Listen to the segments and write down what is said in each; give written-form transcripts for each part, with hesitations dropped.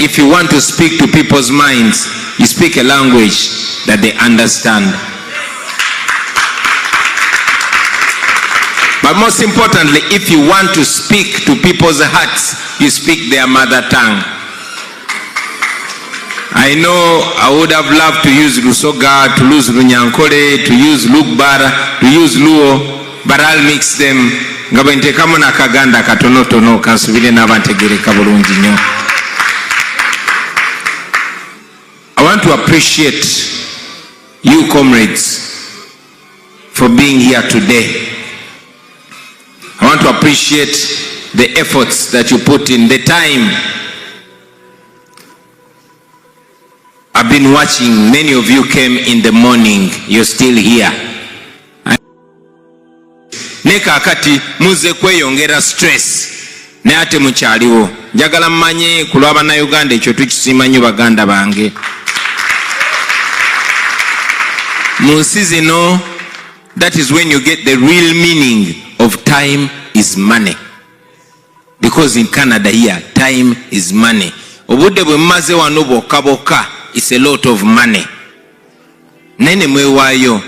if you want to speak to people's minds, you speak a language that they understand. But most importantly, if you want to speak to people's hearts, you speak their mother tongue. I know I would have loved to use Lusoga, to use Runyankole, to use Lugbara, to use Luo, but I'll mix them. Ngabente kamo na kaganda katono kansubire n'abantegere kabulungi nnyo. I want to appreciate you comrades for being here today. I want to appreciate the efforts that you put in, the time. I've been watching, many of you came in the morning, you're still here. Neka akati muze kweyongera stress ne ate mukyaliwo. Njagala mmanye ku lw'Abannayuganda ekyo tukisiima nnyo baganda bange. Mu nsi zino, that is when you get the real meaning of time is money. Because in Canada here, time is money. Obudde bwe mmaze wano bwokka it's a lot of money. Nene mwewaayo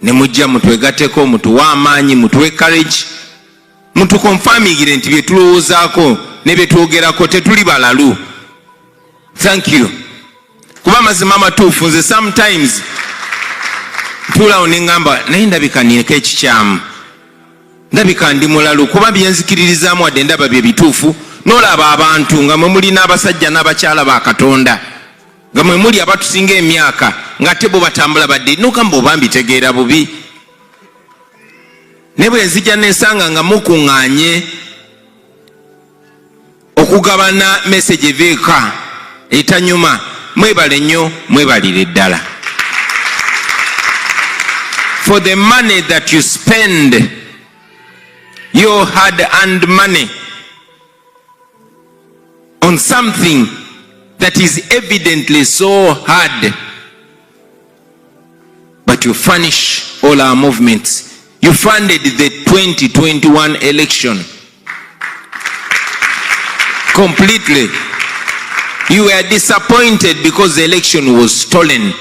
ne mujja mutwegateko, mutuwa amaanyi, mutuwe courage, mutukonfamingire nti bye tulowoozaako ne bye twogerako tetuli balalu. Thank you. Kuba mazima matuufu, nze sometimes tuulawo ne ngamba naye ndabika nireko ekikyamu, ndabika ndi mulalu kuba byenzikiririzaamu wadde ndaba bye bituufu. N'olaba abantu nga mwe muli n'abasajja n'abakyala ba Katonda, nga mwe muli abatusinga emyaka nga te bo batambula badde n'okamba oba mbitegeera bubi. Ne bwe nzija n'ensanga nga mukuŋŋaanye okugabana message eveeka etanyuma, mwebale nnyo, mwebalire ddala. For the money that you spend, your hard-earned money, on something that is evidently so hard, but you furnish all our movements. You funded the 2021 election completely. You were disappointed because the election was stolen.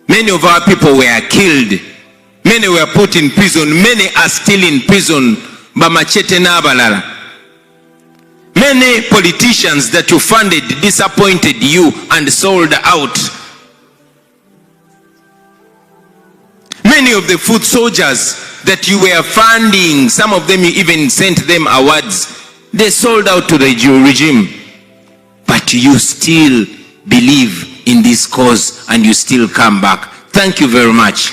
Many of our people were killed. Many were put in prison. Many are still in prison. Bamachete n'abalala. Many politicians that you funded disappointed you and sold out. Many of the foot soldiers that you were funding, some of them you even sent them awards, they sold out to the regime. But you still believe in this cause and you still come back. Thank you very much.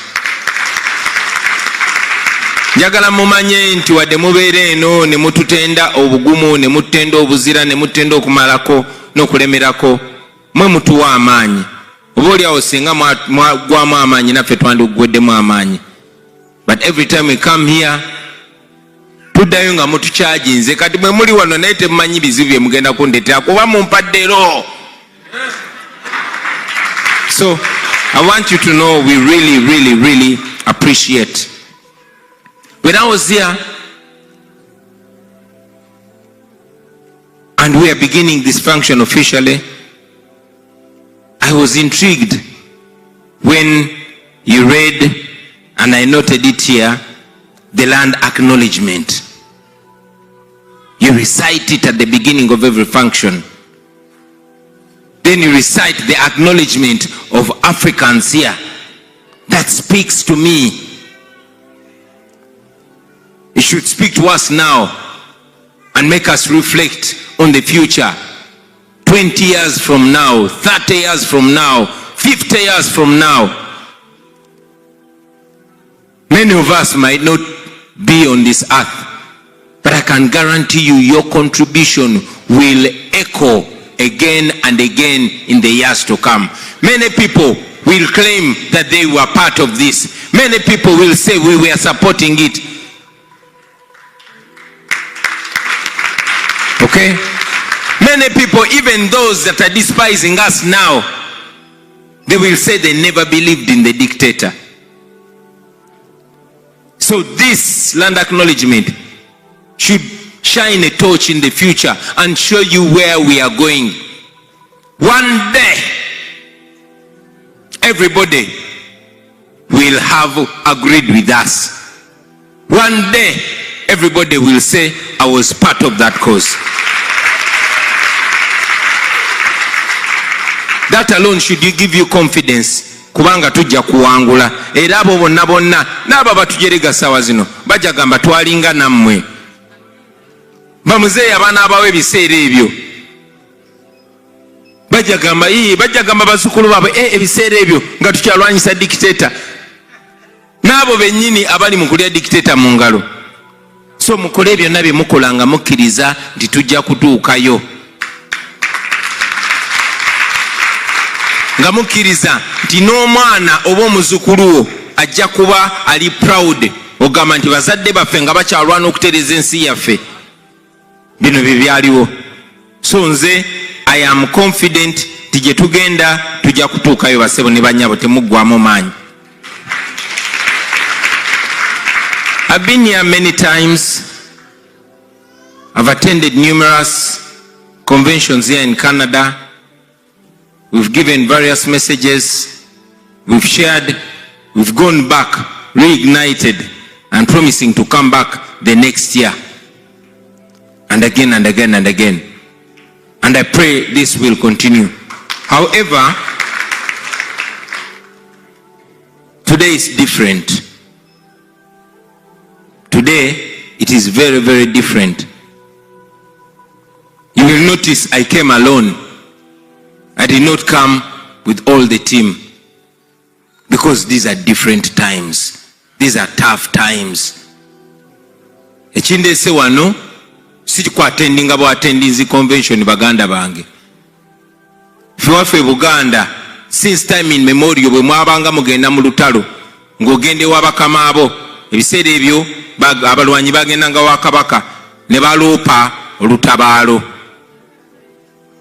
Njagala mumanye nti wadde mubeere eno ne mututenda obugumu, ne mutenda obuzira, ne mutenda okumalako n'okulemerako, mwe mutuwa amaanyi. Oba oliawo singa mwagwamu amaanyi naffe twandiggweddemu amaanyi. But every time we come here, tuddayo nga mutukyajinze. Kati bwe muli wano naye temumanyi bizibu bye mugenda kundetera kuba mumpaddeero. So I want you to know we really appreciate. When I was here and we are beginning this function officially, I was intrigued when you read, and I noted it here, the land acknowledgement. You recite it at the beginning of every function. Then you recite the acknowledgement of Africans here. That speaks to me. It should speak to us now and make us reflect on the future. 20 years from now, 30 years from now, 50 years from now. Many of us might not be on this earth, but I can guarantee you your contribution will echo again and again in the years to come. Many people will claim that they were part of this. Many people will say we were supporting it. Okay? Many people, even those that are despising us now, they will say they never believed in the dictator. So this land acknowledgement should shine a torch in the future and show you where we are going. One day, everybody will have agreed with us. One day, everybody will say, I was part of that cause. That alone should give you confidence. Kubanga tujja kuwangula era abo bonna bonna n'abo batujerega sawa zino bajja gamba twalinga nammwe bamuzeeyi abaana abawe ebiseera ebyo bajja gamba basukulu baabwe ebiseera ebyo nga tukyalwanyisa dictator n'abo bennyini abali mu kulya dictator mu ngalo. So mukole byonna bye mukola nga mukkiriza nti tujja kutuukayo, nga mukkiriza nti n'omwana oba omuzukulu ajja kuba ali proud, ogamba nti bazadde baffe nga bakyalwana okutereeza ensi yaffe. Bino bye byaliwo. So nze I am confident nti gye tugenda tujja kutuukayo basebo ne bannyabo, temuggwamu maanyi. I've been here many times. I've attended numerous conventions here in Canada. We've given various messages, we've shared, we've gone back, reignited, and promising to come back the next year. And again and again and again. And I pray this will continue. However, today is different. Today, it is very, very different. You will notice I came alone. I did not come with all the team, because these are different times. These are tough times. Ekindese wano si kwatendinga bwa attending convention baganda bange. Fwe Buganda since time in memorial bwe mwabanga mugenda mu lutalo ng'ogende wabakama abo ebiseera ebyo abalwanyi bagendanga wa kabaka ne baloopa olutabaalo.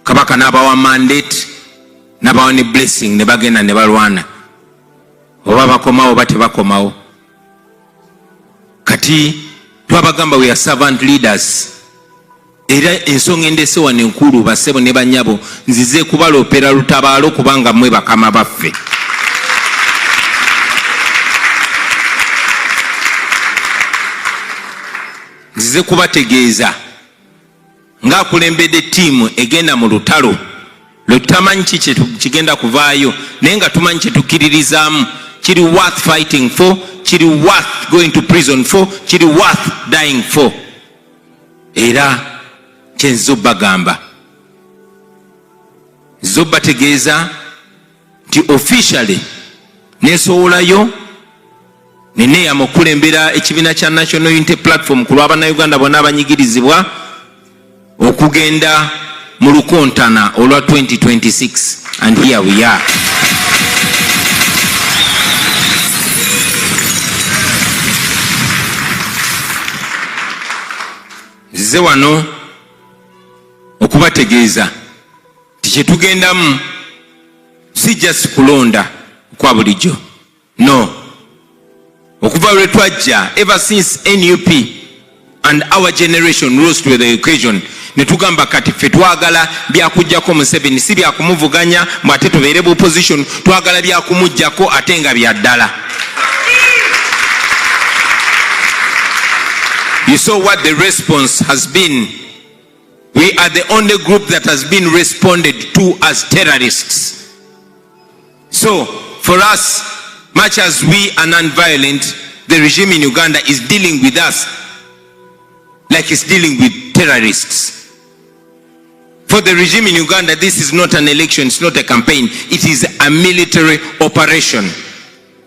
Kabaka n'abawa mandate n'abawa ne blessing ne bagenda ne balwana, oba bakomawo oba tebakomawo. Kati twabagamba we are servant leaders. Era ensonga endese wano enkulu basebo ne bannyabo nzize kubaloopera lutabaalo kubanga mmwe bakama baffe. Nzize kubategeeza ng'akulembedde ttiimu egenda mu lutalo lwe tutamanyi ki kigenda kuvaayo naye nga tumanyi kye tukkiririzaamu kiri worth fighting for, kiri worth going to prison for, kiri worth dying for. Era kyenzo bagamba zo bategeeza nti officially nesowolayo neneeyama okulembera ekibiina kya National Unity Platform ku lw'Abannayuganda bonna abanyigirizibwa okugenda mu lukontana olwa 2026, and here we are. Nzize wano okubategeeza nti kye tugendamu si just kulonda kwa bulijjo, no. Okuva lwe twajja ever since NUP and our generation rose to the occasion, ne tugamba kati ffe twagala byakujjako Museveni si byakumuvuganya mwate tubeere bu opposition, twagala byakumujjako ate nga bya ddala. You saw what the response has been. We are the only group that has been responded to as terrorists. So, for us, much as we are non-violent, the regime in Uganda is dealing with us like it's dealing with terrorists. For the regime in Uganda, this is not an election, it's not a campaign, it is a military operation.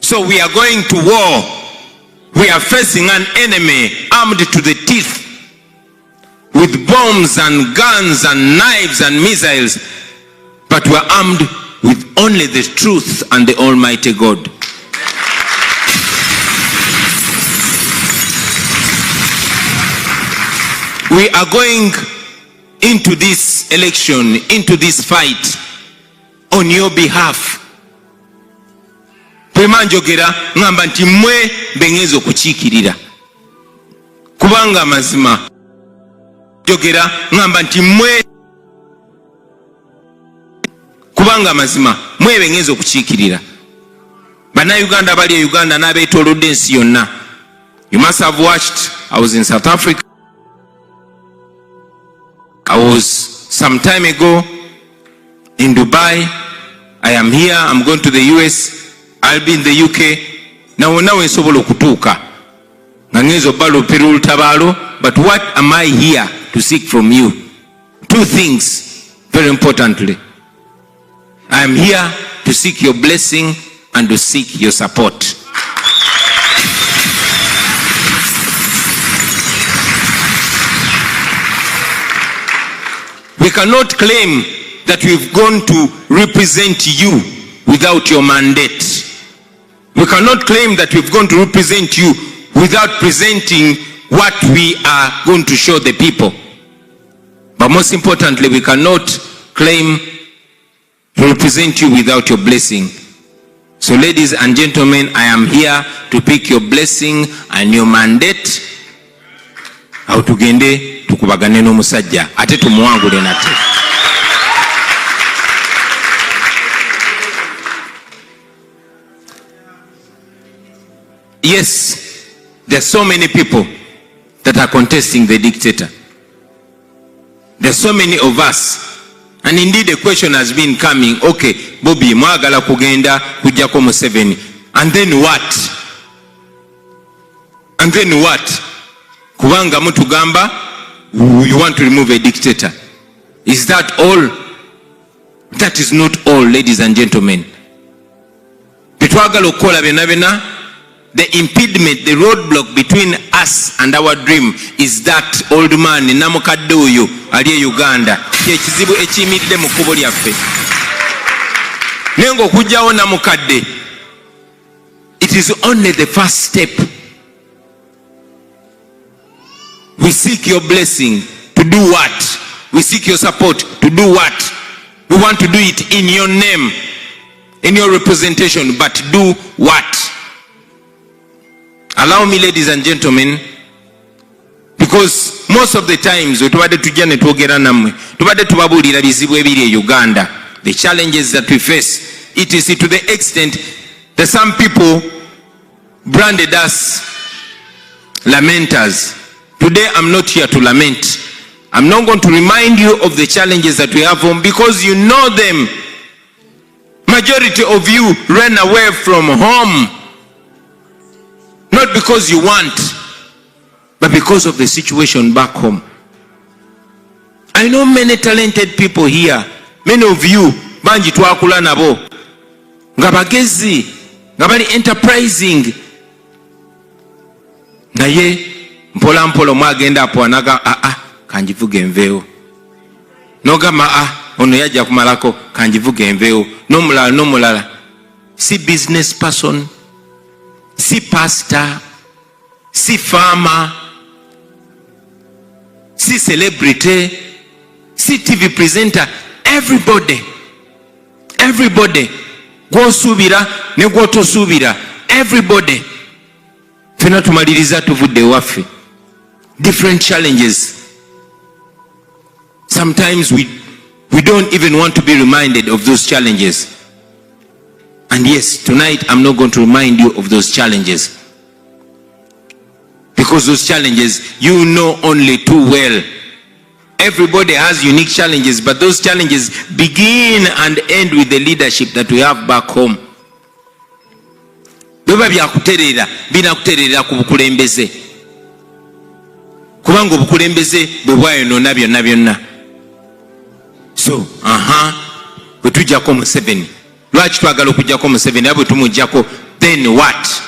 So we are going to war. We are facing an enemy armed to the teeth with bombs and guns and knives and missiles, but we are armed with only the truth and the Almighty God. We are going into this election, into this fight on your behalf. Pemanjogera ngamba nti mmwe bengezo kukiikirira kubanga mazima jogera ngamba nti mwe kubanga mazima mwe ngenzo okukiikirira bannayuganda bali e Uganda n'abeetoolodde ensi yonna. You must have watched. I was in South Africa. I was some time ago in Dubai. I am here. I'm going to the US. I'll be in the UK. Now nsobola okutuuka nga ngenzo balo perul tabalo. But what am I here to seek from you? Two things, very importantly. I am here to seek your blessing and to seek your support. We cannot claim that we've gone to represent you without your mandate. We cannot claim that we've gone to represent you without presenting what we are going to show the people. But most importantly, we cannot claim to represent you without your blessing. So ladies and gentlemen, I am here to pick your blessing and your mandate. Aho tugende tukubagane n'omusajja ate tumuwangule nate. Yes, there are so many people that are contesting the dictator. There are so many of us. And indeed the question has been coming, okay, Bobi, mwagala kugenda kujjako Museveni. And then what? And then what? Kubanga mutugamba, you want to remove a dictator. Is that all? That is not all, ladies and gentlemen. Petwagala okukola byonna byonna, the impediment, the roadblock between us and our dream is that old man namukadde oyo ali e Uganda. Kyekizibu ekiyimiridde mu kkubo lyaffe. Naye ng'okugyawo namukadde, it is only the first step. We seek your blessing to do what? We seek your support to do what? We want to do it in your name, in your representation, but do what? Allow me, ladies and gentlemen, because most of the times tubadde tujja ne twogera nammwe, tubadde tubabuulira bizibu ebiri e Uganda, the challenges that we face. It is to the extent that some people branded us lamenters. Today I'm not here to lament. I'm not going to remind you of the challenges that we have home because you know them. Majority of you ran away from home. Not because you want, but because of the situation back home. I know many talented people here. Many of you, banji twakula nabo, nga bagezi, nga bali enterprising. Naye mpola mpola mwagenda apo anaga kanjivuga enveewo. Nogamba ono yajja kumalako kanjivuga enveewo. N'omulala. Si business person, si pastor, si farmer, si celebrity, si TV presenter, everybody, gw'osuubira ne gw'otosuubira, everybody. Fena tumaliriza tuvudde waffe. Different challenges. Sometimes we don't even want to be reminded of those challenges. And yes, tonight I'm not going to remind you of those challenges. Because those challenges you know only too well. Everybody has unique challenges, but those challenges begin and end with the leadership that we have back home. Beba byakuterera binakuterera ku bukulembeze. Kubanga obukulembeze bwe bwayonoona byonna byonna. So, bwe tujjako Museveni. Lwaki twagala okujjako Museveni abwe tumujjako, then what?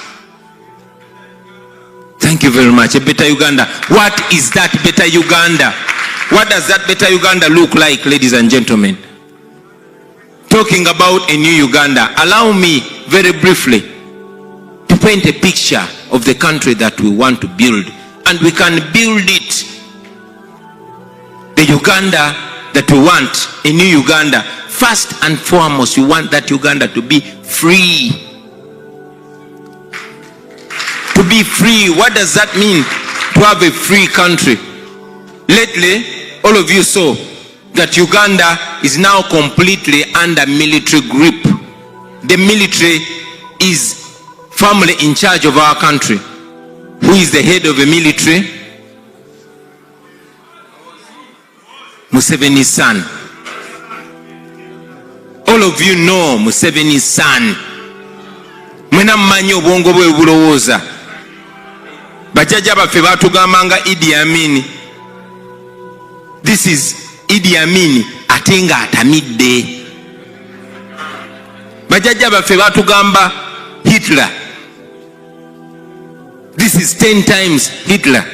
Thank you very much. A better Uganda. What is that better Uganda? What does that better Uganda look like, ladies and gentlemen? Talking about a new Uganda, allow me very briefly to paint a picture of the country that we want to build. And we can build it. The Uganda that we want, a new Uganda, first and foremost, we want that Uganda to be free. To be free, what does that mean? To have a free country. lately, all of you saw that Uganda is now completely under military grip. The military is firmly in charge of our country. Who is the head of the military? Museveni's son. All of you know Museveni's son. Mwena mmanyi obwongo bwe bulowooza. Bajjajja baffe baatugambanga Idi Amin. This is Idi Amin ate nga atamidde. Bajjajja baffe baatugamba Hitler. This is 10 times Hitler.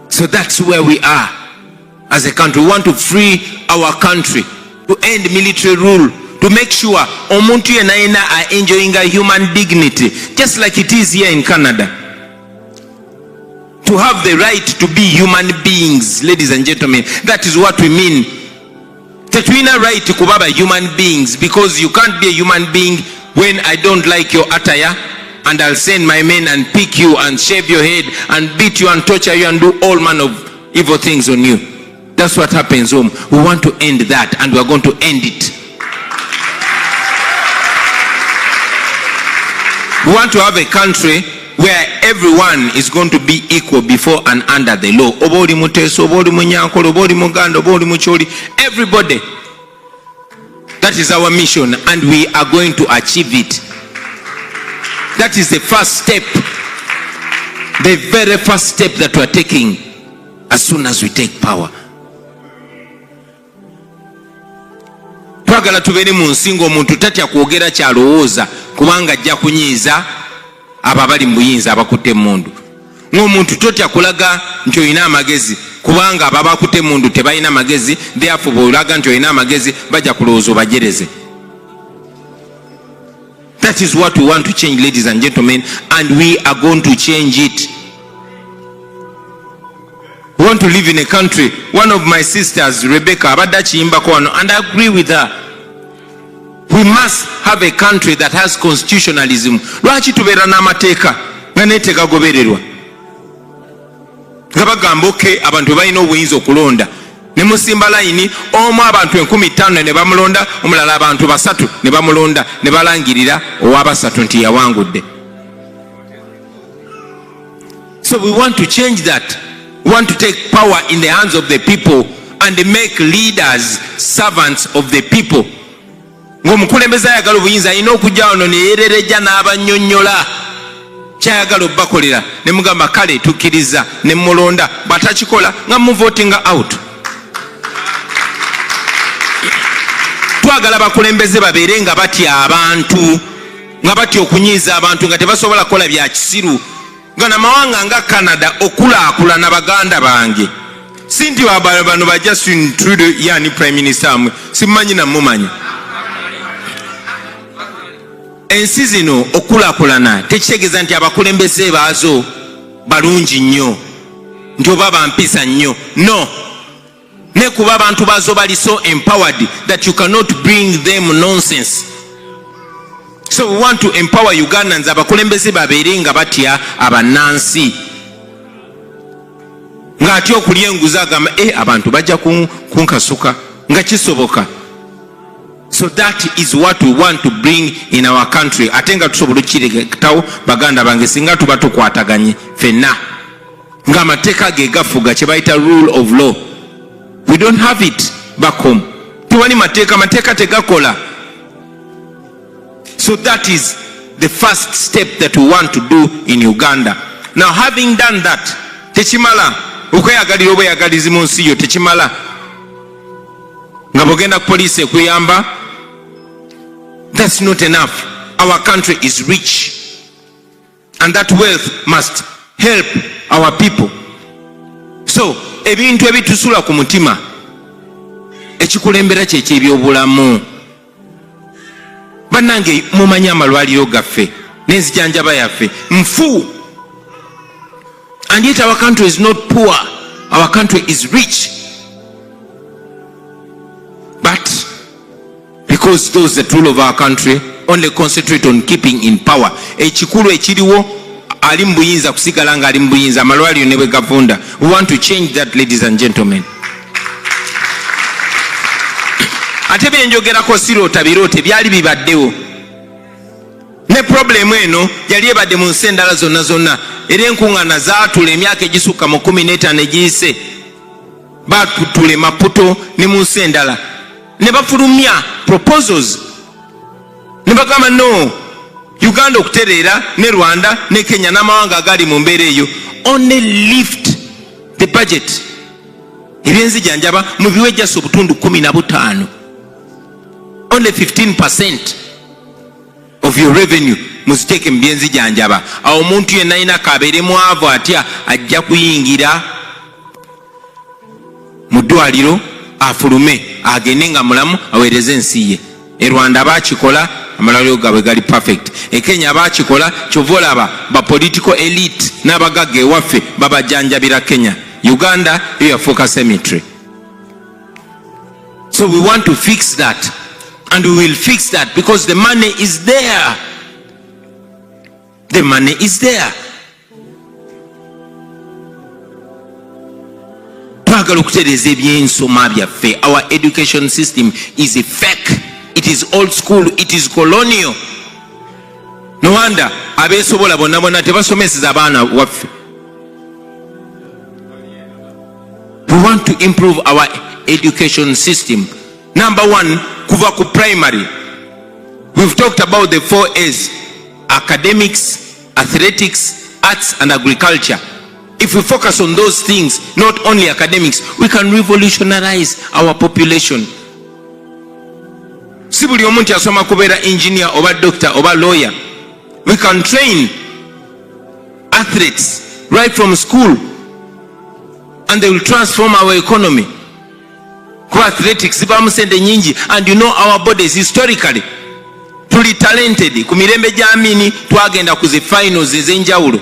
So that's where we are as a country. We want to free our country, to end military rule, to make sure omuntu yenna yenna are enjoying a human dignity, just like it is here in Canada. To have the right to be human beings, ladies and gentlemen, that is what we mean. Tetulina right to kuba human beings, because you can't be a human being when I don't like your attire and I'll send my men and pick you and shave your head and beat you and torture you and do all manner of evil things on you. That's what happens home. We want to end that, and we're going to end it. We want to have a country where everyone is going to be equal before and under the law. Obodi muteso, obodi munyankolo, obodi muganda, obodi mucholi, everybody. That is our mission, and we are going to achieve it. That is the first step, the very first step that we are taking as soon as we take power. Twagala tubeere mu nsingo omuntu tatya kwogera kyalowooza kubanga ajja kunyiiza abo abali mu buyinza abakutte emmundu. Ng'omuntu totya kulaga nti olina amagezi kubanga abo abakutte emmundu tebalina amagezi, therefore bw'olaga nti olina amagezi bajja kulowooza obajereze. That is what we want to change, ladies and gentlemen, and we are going to change it. We want to live in a country. One of my sisters, Rebecca, and I agree with her. We must have a country that has constitutionalism. Lwaki tubeera n'amateeka nga neeteeka gobererwa? Nga bagamba okay, abantu balina obuyinza okulonda. Ne musimba layini omu abantu 50,000 ne bamulonda, omulala abantu 3 ne bamulonda, ne balangirira ow'abasatu nti yawangudde. So we want to change that. We want to take power in the hands of the people and make leaders servants of the people. Ng'omukulembeze ayagala obuyinza alina okujja wano ne yeerereja n'abannyonnyola kyayagala obbakolera, ne mugamba kale tukkiriza, ne mulonda, bw'atakikola nga muvotinga out. Twagala bakulembeze babeere nga batya abantu, nga batya okunyiiza abantu, nga tebasobola kukola bya kisiru. Nga namawanga nga Canada okulaakulana baganda bange. Si nti bano ba Justin Trudeau yani prime minister amwe, simanyi na mumanyi. Ensi zino okulaakulana tekitegeeza nti abakulembeze baazo balungi nnyo, nti oba bampisa nnyo. No. Ne kuba abantu baazo bali so empowered that you cannot bring them nonsense. So we want to empower Ugandans, abakulembeze babeere nga batya abannansi. Nga atya okulya enguzi agamba abantu bajja kunkasuka nga kisoboka. So that is what we want to bring in our country. Ate nga tusobola okukireketawo baganda bange singa tuba tukwataganye ffenna. Nga amateeka ge gafuga kye bayita rule of law. We don't have it back home. Tuwali mateeka tegakola. So that is the first step that we want to do in Uganda. Now having done that, techimala okweyagalira obweyagalizi mu nsi yo techimala. Nga bogenda ku police ekuyamba, that's not enough. Our country is rich, and that wealth must help our people. So ebintu ebitusula ku mutima, ekikulembera kye ky'ebyobulamu. Bannange mumanyi amalwaliro gaffe n'enzijanjaba yaffe nfu. And yet our country is not poor, our country is rich. But because those that rule of our country only concentrate on keeping in power, ekikulu ekiriwo ali mu buyinza kusigala nga ali mu buyinza amalwaliro ne bwe gavunda. We want to change that, ladies and gentlemen. Ate byenjogerako siroota biroote byali bibaddewo. Ne problemu eno yali ebadde mu nsi endala zonna zonna, era enkuŋŋaana zaatula emyaka egisukka mu 15 egiyise. Baatula Maputo ne mu nsi endala ne bafulumya proposals ne bagamba no, Uganda okutereera ne Rwanda ne Kenya n'amawanga agali mu mbeera eyo only lift the budget. Ebyenzijanjaba mu biwejjasa obutundu 15, only 15% of your revenue muziteeke mu byenzijanjaba. Awo omuntu yenna alina kabeere mwavu atya ajja kuyingira mu ddwaliro afulume agende nga mulamu aweereze ensi ye. E Rwanda bakikola, amalwaliro gaabwe gali perfect. E Kenya bakikola, kyova olaba ba political elite n'abagagga ewaffe babajjanjabira Kenya. Uganda yafuuka cemetery. So we want to fix that, and we will fix that because the money is there. The money is there. Twagala okutereeza ebyensoma byaffe. Our education system is a fake. It is old school. It is colonial. No wonder abeesobola bonna bonna tebasomeseza abaana waffe. We want to improve our education system. Number one, kuva ku primary. We've talked about the 4 A's: academics, athletics, arts and agriculture. If we focus on those things, not only academics, we can revolutionize our population. Si buli omuntu asoma kubeera engineer oba doctor oba lawyer. We can train athletes right from school and they will transform our economy. Ku athletics zibamu sente nyingi, and you know our bodies historically tuli talented. Ku mirembe gy'amini twagenda ku zi finals ez'enjawulo.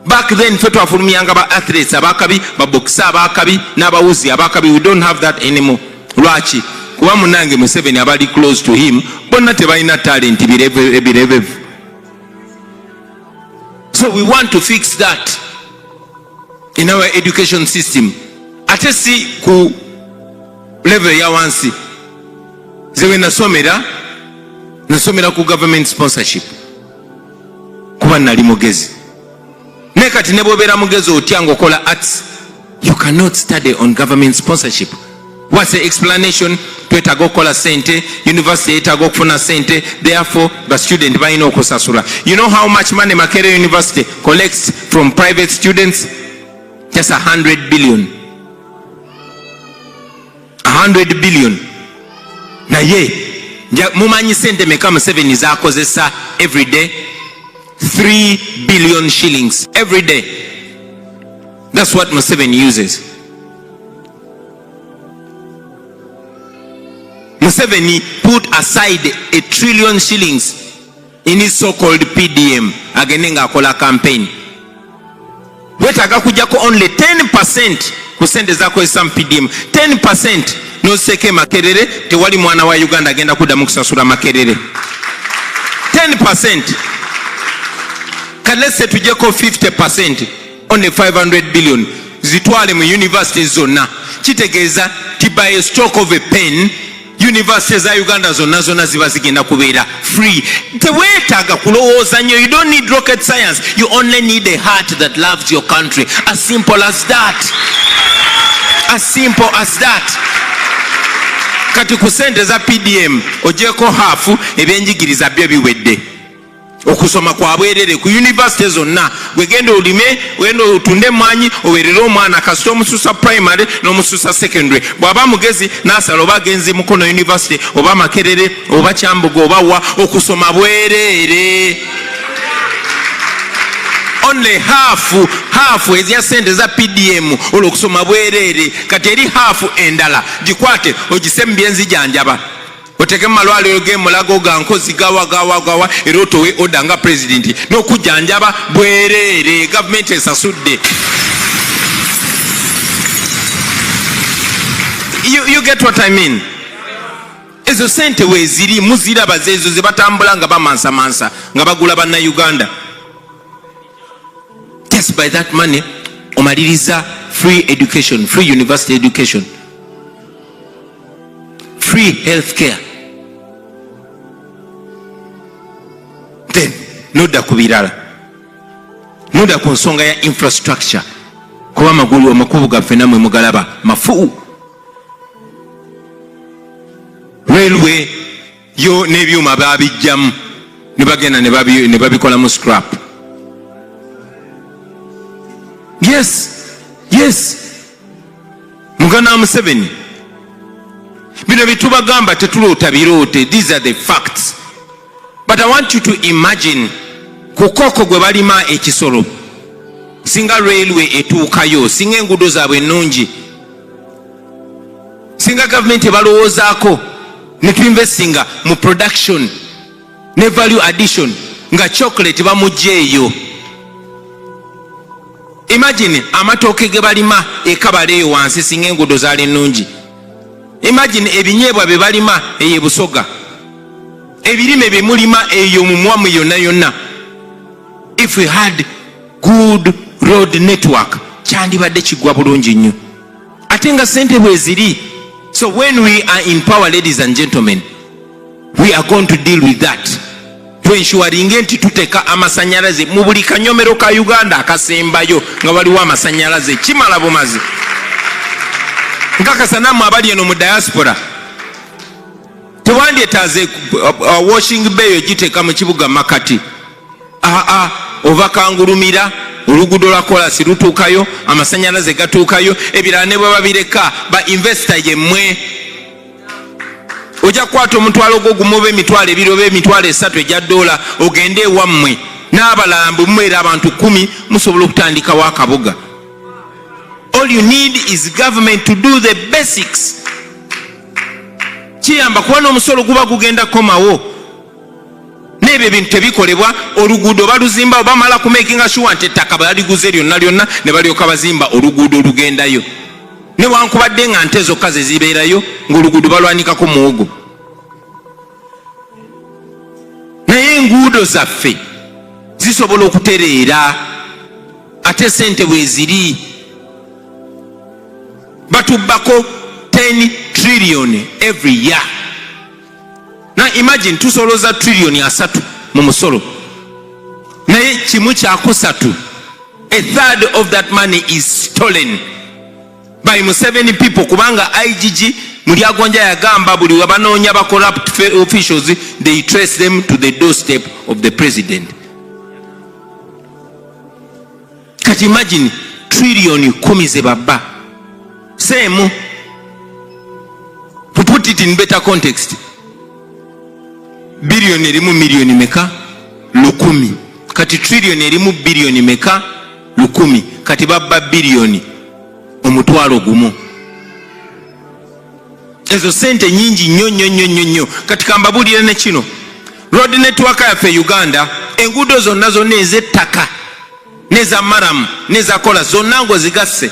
Back then fe twafulumyanga ba athletes abakabi, ba boxer abakabi n'abawuzi abakabi. We don't have that anymore. Lwaki? Kuba munange Museveni abali close to him bonna tebalina talent birebevu. So we want to fix that in our education system. Ate si ku level ya wansi. Zewe nasomera ku government sponsorship kuba nali mugezi. Ne kati ne bw'obeera mugezi otya ng'okola arts, you cannot study on government sponsorship. What's the explanation? Twetaaga okukola sente, university yetaaga okufuna sente, therefore the student balina okusasula. You know how much money Makerere University collects from private students? Just 100 billion. 100 billion. Naye mumanyi sente meka Museveni z'akozesa every day? 3 billion shillings every day. That's what Museveni uses. Museveni put aside 1 trillion shillings in his so-called PDM agenenga akola campaign. Wetaaga kujjako only 10% ku sente z'akozesa mu PDM. 10% n'oseke Makerere, tewali mwana wa Uganda agenda kuddamu kusasula Makerere. 10%. Let's say tujeko 50%, only 500 billion zitwale mu universities zonna. Kitegeeza tiba a stroke of a pen universities za Uganda zonna ziba zigenda kubeera free. Tewetaaga kulowooza nnyo. You don't need rocket science. You only need a heart that loves your country. As simple as that. As simple as that. Kati ku sente za PDM ojeko hafu ebyenjigiriza byo biwedde. Okusoma kwa bwerere ku university zonna wegenda olime wenda otunde mwanyi owerere omwana kasita omususa primary n'omususa secondary. Bw'aba mugezi n'asala oba agenze Mukono University oba Makerere oba Kyambogo oba wa, okusoma bwerere. Only half ezya sente za PDM olwokusoma bwerere. Kati eri half endala gikwate ogise mu byenzijanjaba. Oteke malwaliro g'emulago ga nkozi gawa era otowe order nga president n'okujjanjaba bwerere. Government esasudde. You get what I mean? Ezo sente weeziri muziraba zezo ze batambula nga bamansa nga bagula banna Uganda. Yes, by that money omaliriza free education, free university education, free health care. Then nodda ku birala, nodda ku nsonga ya infrastructure, kuba amagulu amakubu gaffe namwe mugalaba mafu. Railway yo n'ebyuma babijjamu ne bagenda ne babikolamu scrap. Yes, Mugana Museveni, bino bitubagamba tetuloota biroote. These are the facts. But I want you to imagine kukoko gwe balima ekisolo, singa railway etuukayo, singa enguudo zaabwe ennungi, singa gavumenti ebalowoozaako ne tuinvestinga mu production ne value addition, nga chocolate bamugyeeyo. Imagine amatooke ge balima ekabala eyo wansi singa enguudo zaali ennungi. Imagine ebinyeebwa bye balima eyo Busoga, ebirime bye mulima eyo mu mwamu yonna. If we had good road network, kyandibadde kigwa bulungi nnyo. Ate nga sente bwe ziri. So when we are in power, ladies and gentlemen, we are going to deal with that. Twensuwalinge nti tuteka amasanyalaze mu buli kanyomero ka Uganda akasembayo nga waliwo amasanyalaze. Kimala bumazi. Nkakasa nammwe abali eno mu diaspora, tewandyetaaze washing bay giteeka mu kibuga Makati. Ova Kangulumira, oluguudo lwa kolasi lutuukayo, amasanyalaze gatuukayo, ebirala ne bwe babireka ba investor yemmwe. Ojja kukwata omutwalo gwo gumuba emitwalo ebiri oba emitwalo 3 egya dola, ogende ewammwe n'abalambu mumwera abantu 10 musobola okutandikawo akabuga. All you need is government to do the basics. Kiyamba kuba n'omusolo guba gugenda komawo. N'ebyo ebintu tebikolebwa, oluguudo baluzimba bamala ku making sure nti ettaka baliguze lyonna ne balyoka bazimba oluguudo olugendayo. Newankubadde nga nte zokka ze zibeerayo ng'oluguudo balwanikako muwogo. Naye enguudo zaffe zisobola okutereera ate sente bwe ziri. Batubbako 10 trillion every year. Now imagine tusoloza trillion 3 mu musolo, naye kimu kyakusatu, a third of that money is stolen by Museveni people. Kubanga IGG Mulyagonja yagamba buli wabanoonya ba corrupt officials, they trace them to the doorstep of the president. Kati imagine trillion 10 ze baba. Same, to put it in better context, billion erimu million meka 10, kati trillion erimu billion meka 10, kati baba billion omutwalo gumu. Ezo sente nyingi nnyo. Kati kambabulira ne kino, road network yaffe Uganda, enguudo zonna ez'ettaka neza maramu neza kola zonna ngo zigasse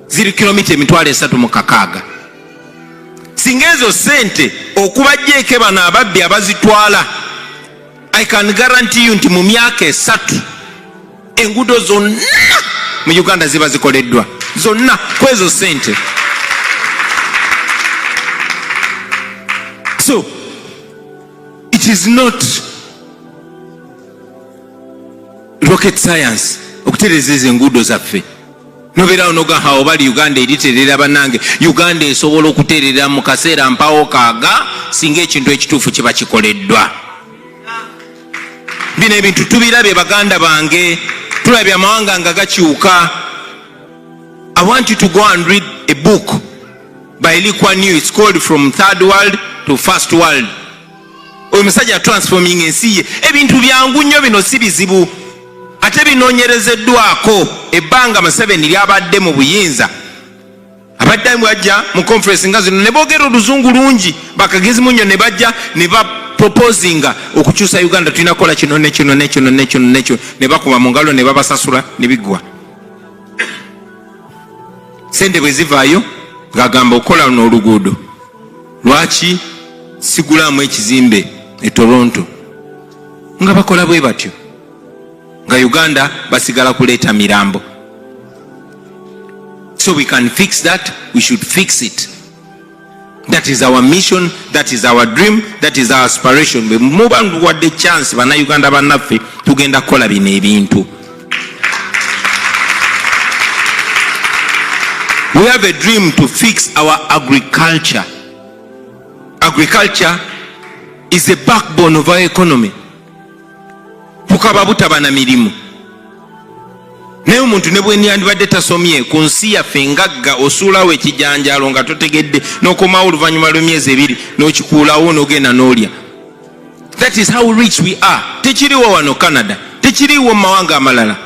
ziri kilomita 360. Singa ezo sente okubajjeeko bano ababbi abazitwala, I can guarantee you nti mu myaka 3 enguudo zonna mu Uganda ziba zikoleddwa zonna kwezo sente. So it is not rocket science okutereza ezo enguudo zaffe. Nobeera onoga hawo bali Uganda eriterera banange, Uganda esobola okuterera mu kaseera mpawo kaaga singa ekintu ekituufu kiba kikoleddwa. Bino ebintu tubirabye baganda bange, tulabye amawanga nga gakyuka. I want you to go and read a book by Lee Kuan Yew. It's called From Third World to First World. Oyo musajja transforming ensi ye. Ebintu byangu nnyo bino si bizibu. Ate binoonyerezeddwako ebbanga Museveni lyabadde mu buyinza. Abadde bwajja mu conference nga zino ne boogera oluzungu lungi, bakagezi munyo ne bajja ne ba proposinga okukyusa Uganda, tulina kola kino ne bakuba mu ngalo ne babasasula ne biggwa. Sente bwe zivaayo ng'agamba okola n'oluguudo. Lwaki sigulamu ekizimbe e Toronto? Nga bakola bwe batyo. nga Uganda basigala kuleeta mirambo. So we can fix that, we should fix it. That is our mission, that is our dream, that is our aspiration. We move on toward the chance bana Uganda bannaffe tugenda kola bino ebintu. We have a dream to fix our agriculture. Agriculture is the backbone of our economy. Tukaba butaba na mirimu. Naye omuntu ne bwe yandibadde tasomye ku nsi yaffe engagga osuulawo ekijanjaalo nga totegedde n'okomawo oluvannyuma lw'emyezi ebiri n'okikuulawo n'ogenda n'olya. That is how rich we are. Tekiriwo wano Canada, tekiriwo mu mawanga amalala.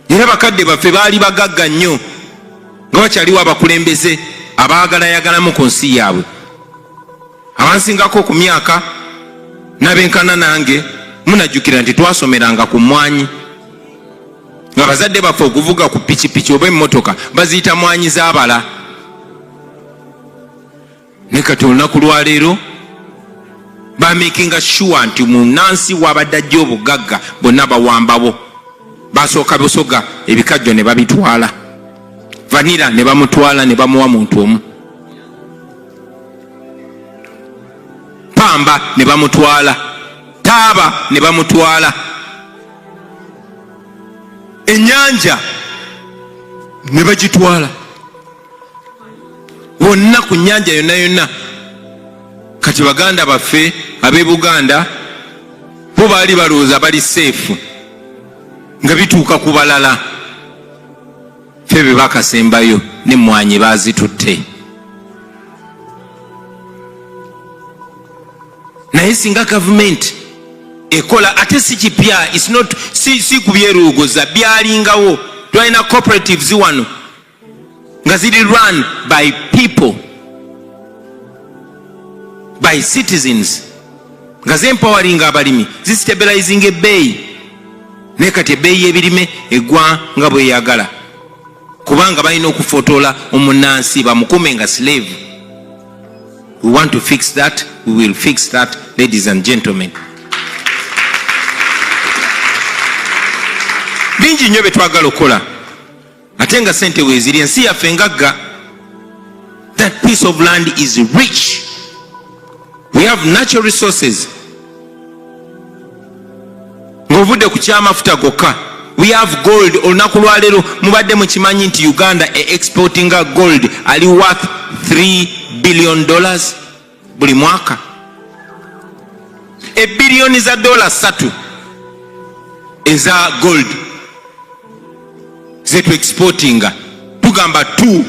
Era bakadde baffe baali bagagga nnyo nga bakyaliwo abakulembeze abaagalayagalamu ku nsi yaabwe. Abansingako ku myaka n'abenkana nange munajjukira nti twasomeranga ku mwanyi. Nga bazadde baffe okuvuga ku pikipiki oba emmotoka baziyita mwanyi z'abala. Ne kati olunaku lwaleero bamakinga sure nti munansi wabadde ajja obugagga bonna bawambabo. Basooka busoga ebikajjo ne babitwala. Vanira ne bamutwala ne bamuwa muntu omu. Pamba ne bamutwala. Taaba ne bamutwala. Ennyanja ne bagitwala. Wonna ku nnyanja yonna yonna. Kati baganda baffe ab'e Buganda bo baali balowooza bali seefu nga bituuka ku balala. Ffe be bakasembayo n'emmwanyi baazitutte. Naye singa gavumenti ekola ate si kipya, it's not si kubyeruugoza, byalingawo. Twalina cooperatives wano nga ziri run by people, by citizens, nga zempowering abalimi, zistabilizing ebbeeyi. Naye kati ebbeeyi y'ebirime eggwa nga bweyagala kubanga balina okufotola omunnansi bamukume nga slave. We want to fix that, we will fix that, ladies and gentlemen. Bingi nnyo bye twagala okukola ate nga ssente weeziri. Ensi yaffe engagga. That piece of land is rich. We have natural resources. Ng'ovudde ku kyamafuta gokka, we have gold. Olunaku lwaleero mubadde mukimanyi nti Uganda exportinga gold ali worth $3 billion buli mwaka. Ebbilioni za dola 3 eza gold zetu exportinga, tugamba 2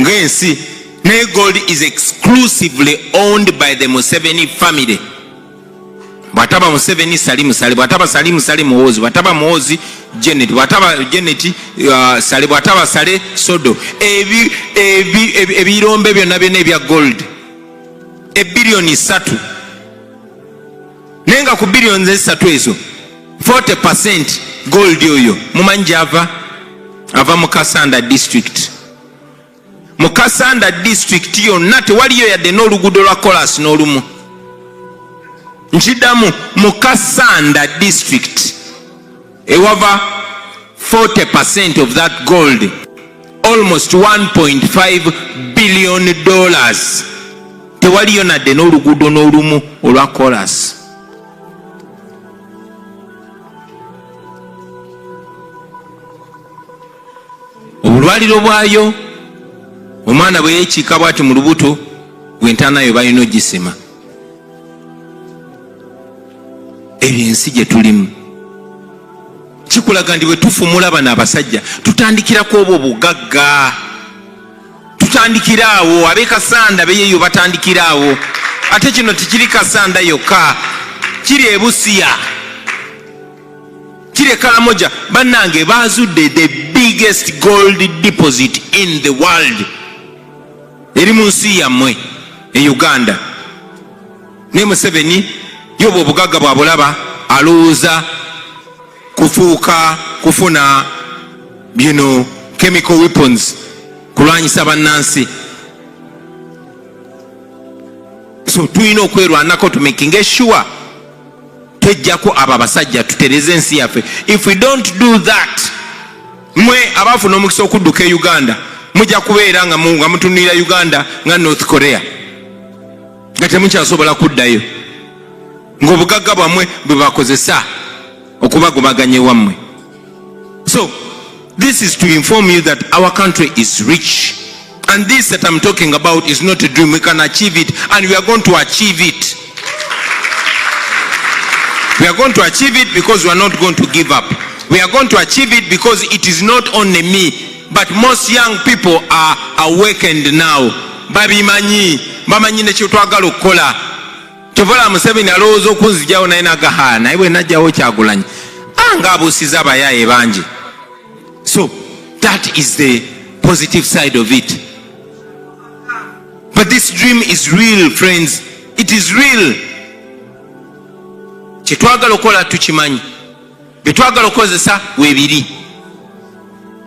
ng'ensi. Naye gold is exclusively owned by the Museveni family. Bwataba Museveni Salimu Sale, bwataba Salimu Sale Muhoozi, bwataba Muhoozi Janet, bwataba Janet Sale, bwataba Sale Sodo. Ebirombe byonna byonna ebya gold ebbilioni 3. Naye nga ku bilioni 3 ezo 40% gold oyo mumanyi gy'ava? Ava mu Kasanda district. Mu Kasanda district yonna tewaliyo yadde n'oluguudo lwa kolasi n'olumu. Nkidamu mu Kasanda district ewava 40% of that gold, almost $1.5 billion. Tewaliyo nadde n'oluguudo n'olumu olwa kolasi. Obulwaliro bwayo omwana bwe yeekiika bw'ati mu lubuto gw'entaanayo balina ogisima. Ebyo ensi gye tulimu kikulaga nti bwe tufumula bano abasajja tutandikirako obwo obugagga. Tutandikira awo. Ab'e Kasanda beyeeyo batandikira awo. Ate kino tekiri Kasanda yokka, kiri e Busia, kiri e Karamoja. Bannange baazudde the biggest gold deposit in the world eri mu nsi yammwe e Uganda. Ne Museveni yoba obugagga bwabulaba alowooza kufuna chemical weapons kulwanyisa bannansi. So tulina okwerwanako to making sure twejjako abo abasajja tutereze ensi yaffe. If we don't do that, mwe abafuna omukisa okudduka e Uganda mujja kubeera nga mutunulira Uganda nga North Korea nga temukyasobola kuddayo ng'obugagga bwammwe bwe bakozesa okubagumaganya ewammwe. So this is to inform you that our country is rich, and this that I'm talking about is not a dream. We can achieve it, and we are going to achieve it. We are going to achieve it because we are not going to give up. We are going to achieve it because it is not only me, but most young people are awakened now. Babimanyi ne kyetwagala okukola. Kyovola Museveni alowooza okunzijawo naye nagahaa naye bwe najjawo Kyagulanyi nga abuusiza abayaaye bangi. So that is the positive side of it. But this dream is real, friends. It is real. Kyetwagala okukola tukimanyi, byetwagala okukozesa weebiri.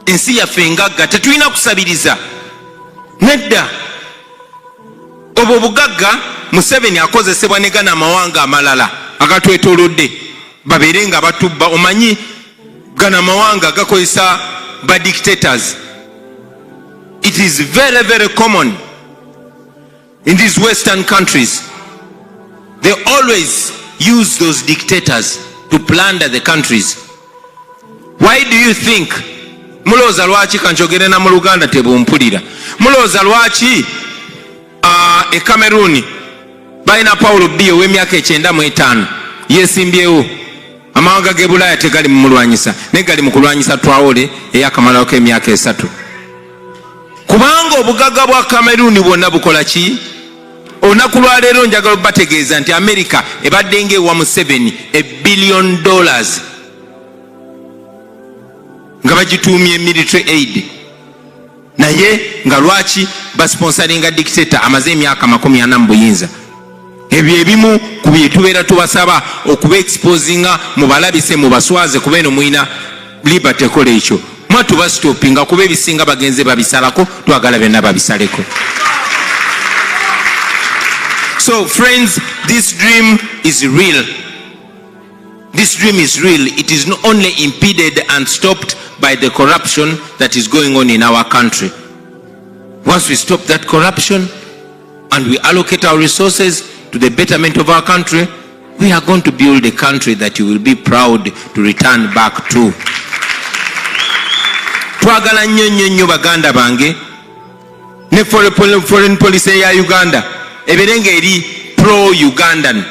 Ensi yaffe engagga, tetulina kusabiriza nedda. Obwo obugagga Museveni akozesebwa ne gana amawanga amalala agatwetoolodde babeere nga batubba. Omanyi gana amawanga gakozesa ba dictators. It is very, very common in these Western countries. They always use those dictators to plunder the countries. Why do you think? Mulowooza lwaki kanjogere na mu Luganda tebumpulira? Mulowooza lwaki e Cameroon balina Paulo Biya ow'emyaka 95 yeesimbyewo? Amawanga g'e Bulaaya tegali mu mulwanyisa naye gali mu kulwanyisa Traore ey'akamalawo k'emyaka 3. Kubanga obugagga bwa Cameroon bwonna bukola ki? Olunaku lwaleero njagala bategeeza nti America ebadde ng'ewa Museveni $1 billion nga bagituumye military aid, naye nga lwaki basponsoringa dictator amaze emyaka 40 mu buyinza? Ebyo ebimu ku bye tubeera tubasaba okuba exposinga mubalabise mubaswaze kuba eno mwina liberty kola ekyo mwatuba stoppinga kuba ebisinga bagenze babisalako twagala byonna babisaleko. So friends, this dream is real. This dream is real. It is not only impeded and stopped by the corruption that is going on in our country. Once we stop that corruption and we allocate our resources to the betterment of our country, we are going to build a country that you will be proud to return back to. Twagala nnyo baganda bange ne foreign policy ya Uganda eberenga eri pro-Ugandan.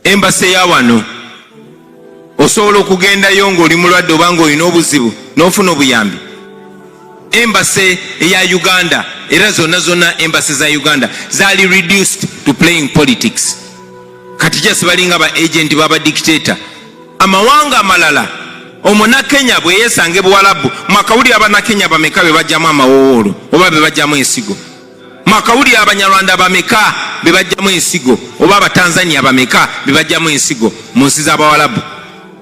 Embassy ya wano osobola okugendayo ng'oli mulwadde oba ng'olina obuzibu n'ofuna obuyambi. Embassy ya Uganda era zonna embassy za Uganda zaali reduced to playing politics. Kati just balinga ba agent baba dictator. Amawanga amalala omuna Kenya bwe yesange Buwalabu makawuli abana Kenya bameka be bajjamu amawoolo oba be bajjamu ensigo. Makawuli abanyarwanda bameka be bajjamu ensigo oba abatanzania bameka be bajjamu ensigo mu nsi z'Abawalabu.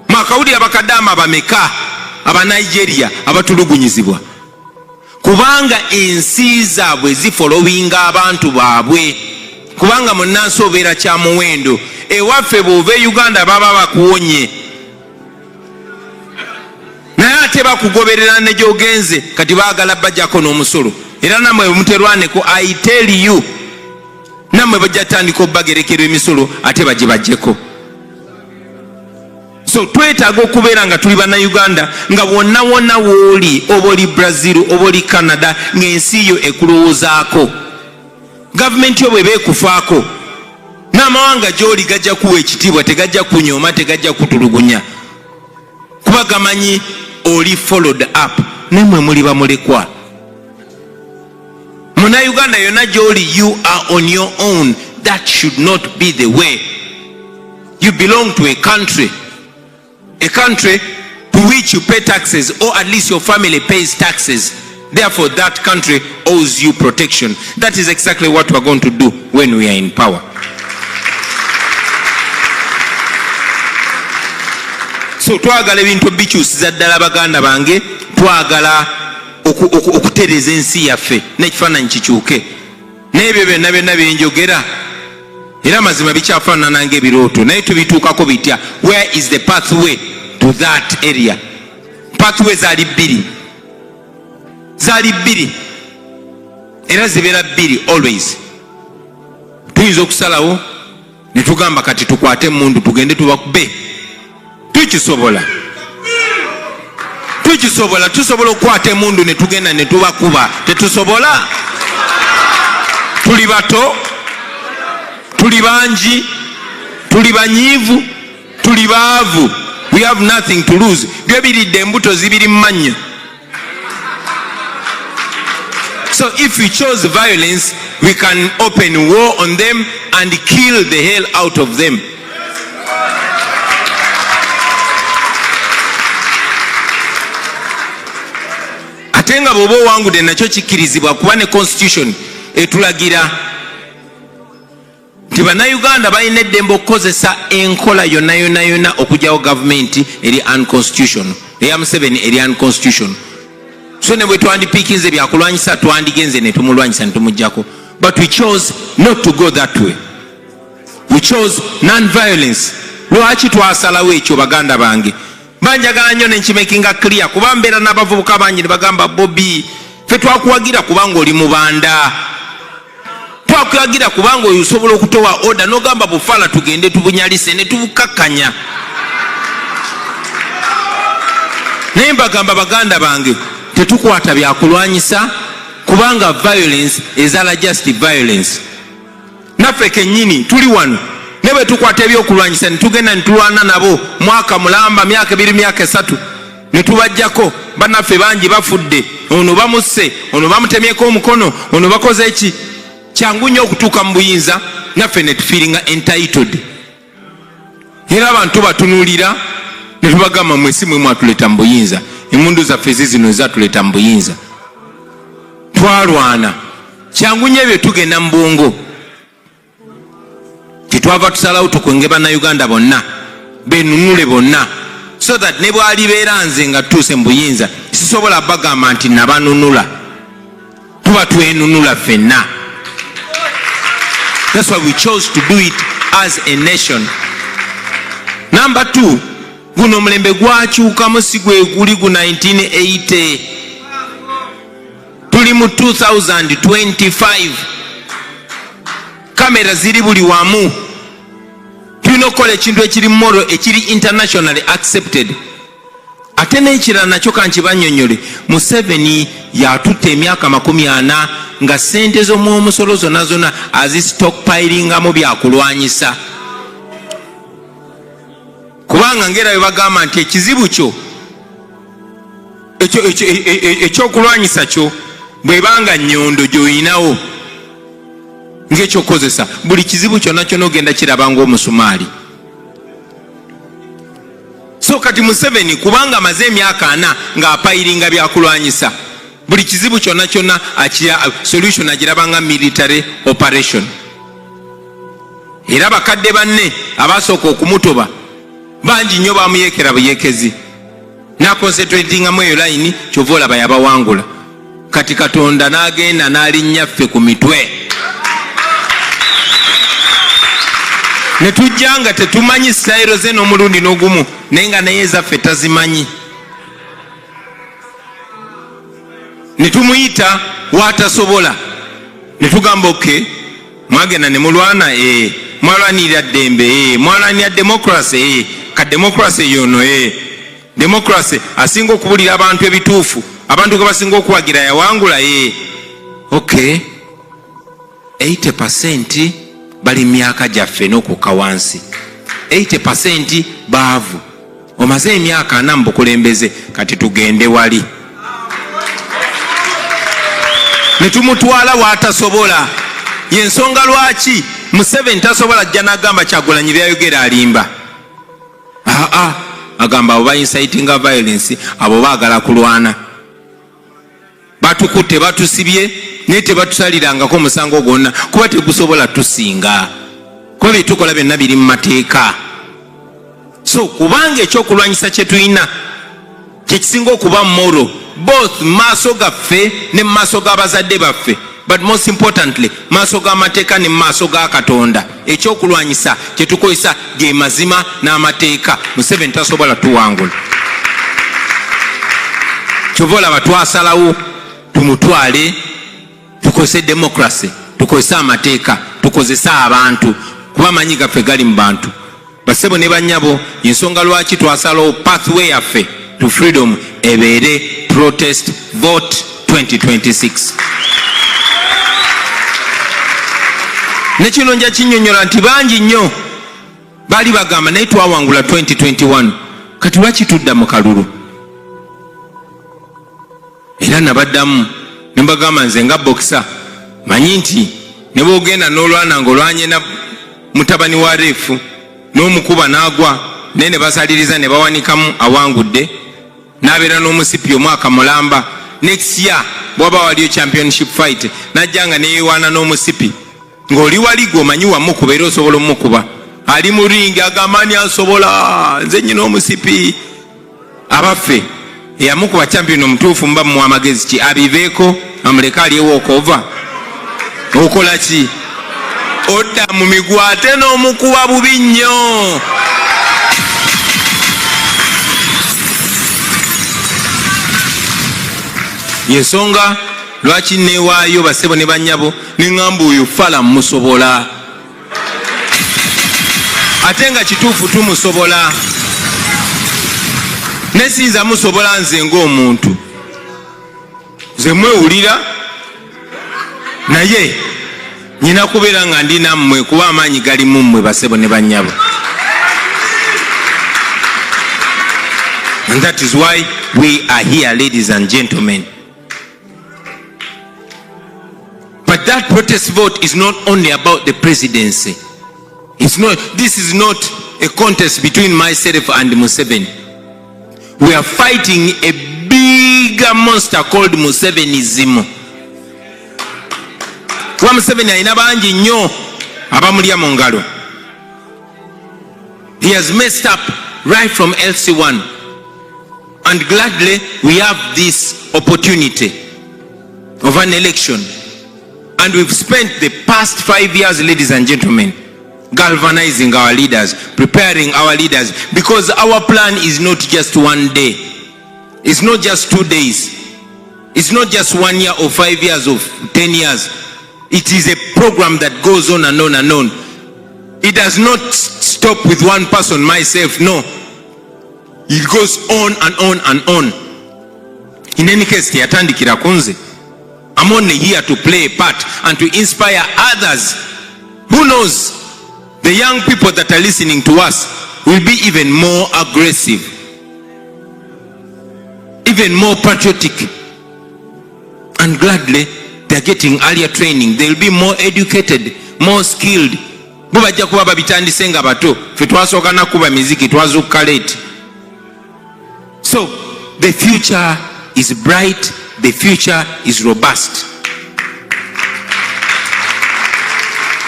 Makawuli abakadama bameka aba Nigeria abatulugunyizibwa. Kubanga ensi zaabwe zifolowinga abantu baabwe. Kubanga munnansi obeera kya muwendo. Ewaffe bw'ova Uganda baba bakuwonye. Naye ate bakugoberera ne gy'ogenze kati baagala bajjako n'omusolo. Era nammwe muterwaneko, I tell you, nammwe bajja tandika obbagerekera emisolo ate bagibajjeko. So twetaaga okubeera nga tuli bana Uganda nga wonna wooli oba oli Brazil oba oli Canada ng'ensi yo ekulowoozaako. Gavumenti yo bw'eba ekufaako n'amawanga gy'oli gajja kuwa ekitiibwa, tegajja kunyooma, tegajja kutulugunya kuba gamanyi oli followed up. Nemwe muli bamulekwa. Muna Uganda yonna gy'oli, you are on your own. That should not be the way. You belong to a country to which you pay taxes, or at least your family pays taxes. Therefore that country owes you protection. That is exactly what we are going to do when we are in power. So twagala ebintu bikyusiza ddala baganda bange, twagala okutereza ensi yaffe n'ekifaananyi kikyuke. N'ebyo byonna byenjogera era mazima bikyafaanana ng'ebirooto naye tubituukako bitya. Where is the pathway to that area? Pathway zaali bbiri era zibeera bbiri always. Tuyinza okusalawo ne tugamba kati tukwate emmundu tugende tubakube. Tusobola okukwata emmundu ne tugenda ne tubakuba? Tetusobola. Tuli bato, tuli bangi, tuli banyiivu, tuli baavu. We have nothing to lose. Byo biridde embuto zibiri mu mannya. So if we chose violence, we can open war on them and kill the hell out of them. Atenga bwoba owangude nakyo kikkirizibwa kuba ne constitution etulagira nti bannayuganda balina eddembe okukozesa enkola yonna okugyawo gavumenti eri unconstitutional, eya Museveni eri unconstitutional. So ne bwe twandipiikinze byakulwanyisa twandigenze ne tumulwanyisa ne tumuggyako. But we chose not to go that way. We chose non-violence. Lwaki twasalawo ekyo baganda bange? Banjagala nnyo ne nkimakinga clear kuba mbeera n'abavubuka bangi ne bagamba Bobi ffe twakuwagira kubanga oli mubanda. Twakuwagira kubanga osobola okutowa order n'ogamba bufala tugende tubunyalise ne tubukakkanya. Naye mbagamba baganda bange tetukwata byakulwanyisa kubanga violence ezala just violence. Naffe kennyini tuli wano ne bwe tukwata ebyokulwanyisa ne tugenda ne tulwana nabo mwaka mulamba myaka 2 myaka 3 ne tubajjako bannaffe bangi bafudde, ono bamusse, ono bamutemyeko omukono, ono bakoze eki. Kyangu nnyo okutuuka mu buyinza naffe ne tufiiringa entitled. Era abantu batunuulira ne tubagamba mwesi mwe mwatuleeta mu buyinza. Emmundu zaffe zino ezatuleeta mu buyinza. Twalwana kyangu nnyo ebyo tugenda mu bwongo. Kitwava tusalawo tukwenge bannayuganda bonna benunule bonna so that ne bwalibeera nze nga tutuuse mu buyinza sisobola bagamba nti nabanunula. Tuba twenunula ffenna. That's why we chose to do it as a nation. Number 2, guno omulembe gwakyukamu si gwe guli gu 1980. Tuli mu 2025. Kamera ziri buli wamu. Tulina okukola ekintu ekiri moral, ekiri internationally accepted. Ate n'ekirala nakyo kankibanyonyole. Museveni yatutte emyaka 40 nga sente z'omwomusolo zonna azistokpilingamu byakulwanyisa. Kubanga ngera bwe bagamba nti ekizibu kyo ekyokulwanyisa kyo bwebanga nnyondo gy'olinawo ng'ekyokozesa buli kizibu kyonna ky'ogenda kiraba ng'omusumaali. So kati Museveni kubanga amaze emyaka 4 ng'apayiringa byakulwanyisa buli kizibu kyonna solution agirabanga military operation. Era bakadde banne abasooka okumutoba bangi nnyo bamuyekera buyekezi nakonsentratingamu eyo layini kyova olaba yabawangula. Kati Katonda n'agenda n'alinnyaffe ku mitwe ne tujja nga tetumanyi sitayiro ze n'omulundi n'ogumu naye nga naye ezaffe tazimanyi. Ne tumuyita watasobola ne tugamba okay mwagenda ne mulwana mwalwanirira ddembe mwalwanirira democracy ka democracy yono democracy asinga okubulira abantu ebituufu, abantu ge basinga okuwagira yawangula okay 80% bali myaka gyaffe n'okukka wansi. 80% baavu. Omaze emyaka 4 mu bukulembeze kati tugende wali. Ne tumutwala watasobola. Yensonga lwaki Museveni tasobola ajja n'agamba Kyagulanyi byayogera alimba. Agamba abo bainsitinga violence, abo baagala kulwana. Batukutte batusibye naye tebatusalirangako musango gwonna kuba tegusobola tusinga. Kuba byetukola byonna biri mu mateeka. So kubanga ekyokulwanyisa kye tulina kyekisinga okuba moro both maaso gaffe ne maaso g'abazadde baffe but most importantly maaso g'amateeka ne maaso ga Katonda ekyokulwanyisa kye tukozesa ge mazima n'amateeka. Museveni tasobola tuwangula. Kyova olaba twasalawo tumutwale tukozese democracy, tukozese amateeka, tukozese abantu kuba amanyi gaffe gali mu bantu. Basebo ne bannyabo ensonga lwaki twasalawo pathway yaffe to freedom ebeere protest vote 2026. Nekino nja kinnyonnyola nti bangi nnyo baali bagamba naye twawangula 2021 kati lwaki tudda mu kalulu. Era nabaddamu ne mbagamba nze nga bokisa manyi nti ne boogenda n'olwana ng'olwanye na mutabani wa reefu n'omukuba n'agwa naye ne basaliriza ne bawanikamu awangudde n'abeera n'omusipi omwaka mulamba. Next year bwaba waliyo championship fight najja nga neyewaana n'omusipi ng'oli wali gw'omanyi wamukuba era osobola omukuba. Ali mu ringi agamba ani asobola nze nnyina omusipi. Abaffe eyamukuba champion omutuufu mba mu amagezi ki abiveeko amuleka aliyewo okova okola ki odda mu miguu ate n'omukuba bubi nnyo. Yensonga lwaki neewaayo basebo ne bannyabo ne ŋŋamba oyo fala musobola ate nga kituufu tumusobola. Nesinza musobola nze ng'omuntu nze mwewulira naye nyina kubeera nga ndi nammwe kuba amaanyi gali mu mmwe basebo ne bannyabo. And that is why we are here, ladies and gentlemen. But that protest vote is not only about the presidency. This is not a contest between myself and Museveni. We are fighting a bigger monster called Musevenism. Kuba Museveni alina bangi nnyo abamulya mu ngalo. He has messed up right from LC1. And gladly we have this opportunity of an election. And we've spent the past 5 years, ladies and gentlemen, galvanizing our leaders, preparing our leaders, because our plan is not just one day. It's not just 2 days. It's not just 1 year or 5 years or 10 years. It is a program that goes on and on and on. It does not stop with one person, myself, no. It goes on and on and on. In any case, teyatandikira kunze. I'm only here to play a part and to inspire others. Who knows? The young people that are listening to us will be even more aggressive, even more patriotic, and gladly they're getting earlier training. They'll be more educated, more skilled. Bubajja kuba babitandise nga bato fe twasooka nakuba miziki twazuuka late. So the future is bright, the future is robust.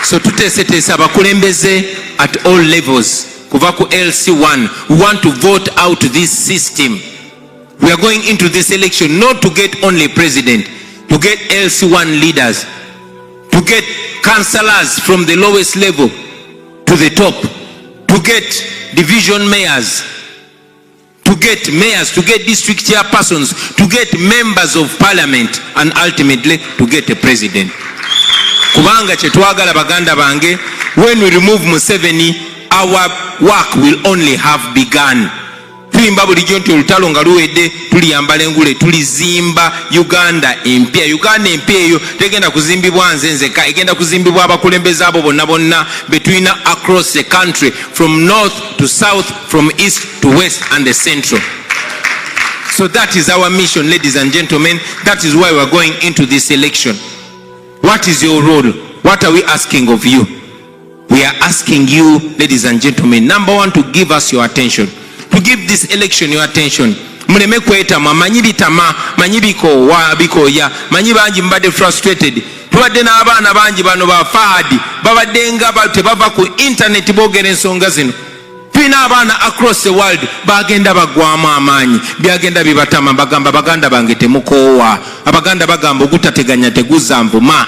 So tuteeseteese abakulembeze at all levels kuva ku LC1. We want to vote out this system. We are going into this election not to get only president, to get LC1 leaders, to get councillors from the lowest level to the top, to get division mayors, to get mayors, to get district chairpersons, to get members of parliament, and ultimately to get a president. Kubanga chetwagala baganda bange, when we remove Museveni, our work will only have begun. Tulimba bulijjo nti olutalo nga luwedde tuliyambala engule tulizimba Uganda empya. Uganda empya eyo tegenda kuzimbibwa nze nzeka, egenda kuzimbibwa abakulembeze abo bonna bonna between across the country, from north to south, from east to west and the central. So that is our mission, ladies and gentlemen. That is why we are going into this election. What is your role? What are we asking of you? We are asking you, ladies and gentlemen, number one, to give us your attention. To give this election your attention. Muleme kwetama, manyi bitama, manyi bikoya, manyi banji mbade frustrated. Tubadde n'abaana banji bano ba Fahadi babadde nga tebava ku internet boogera ensonga zino. Tulina abaana across the world bagenda bagwamu amaanyi byagenda bibatama bagamba baganda bange temukoowa abaganda bagamba ogutateganya teguzza nvuma.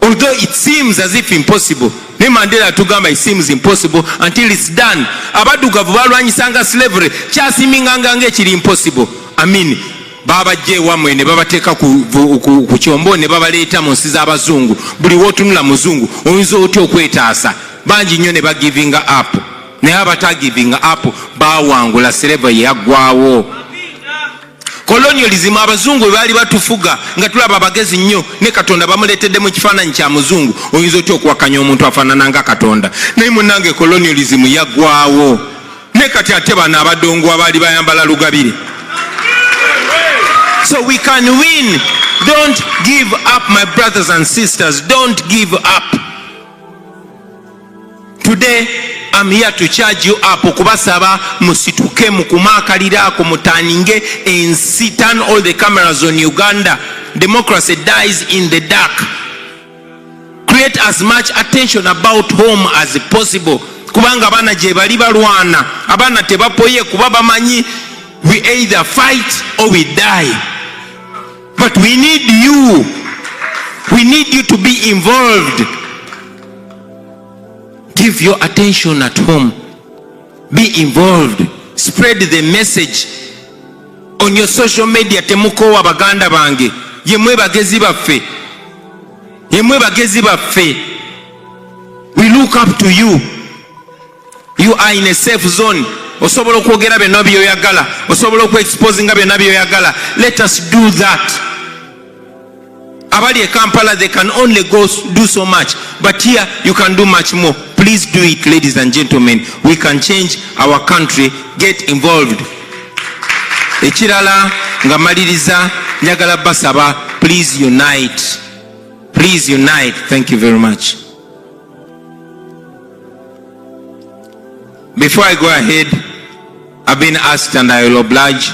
Although it seems as if impossible, ne Mandela tugamba it seems impossible until it's done. Abadugavu balwanyisanga slavery kyasiminganga ng'ekiri impossible. I mean babajje wamwe ne babateeka ku kyombo ne babaleeta mu nsi z'abazungu. Buli wootunula muzungu oyinza otya okwetaasa. Bangi nnyo ne bagivinga up naye abatagivinga up bawangula slavery yaggwawo. Colonialism abazungu bwe baali batufuga nga tulaba abagezi nnyo ne Katonda bamuleetedde mu kifaananyi kya muzungu oyinza otya okuwakanya omuntu afaanana nga Katonda. Naye munnange colonialism yaggwawo ne kati ate bano abadongo abaali bayambala lugabire. So we can win. Don't give up, my brothers and sisters. Don't give up. Today I'm here to charge you up okubasaba musituke mukumakalira ako mutaninge ensi. Turn all the cameras on Uganda. Democracy dies in the dark. Create as much attention about home as possible. Kubanga abana gye bali balwana abana tebapoye kuba bamanyi we either fight or we die. But we need you. We need you to be involved. Give your attention at home. Be involved. Spread the message on your social media. Temukowa baganda bange. Yemwe bagezi baffe. Yemwe bagezi baffe. We look up to you. You are in a safe zone. Osobola okwogera byonna byoyagala. Osobola okweexposinga byonna byoyagala. Let us do that. Abali e Kampala, they can only go do so much, but here you can do much more. Please do it, ladies and gentlemen. We can change our country. Get involved. Ekirala nga maliriza njagala basaba, please unite. Please unite. Thank you very much. Before I go ahead, I've been asked and I will oblige.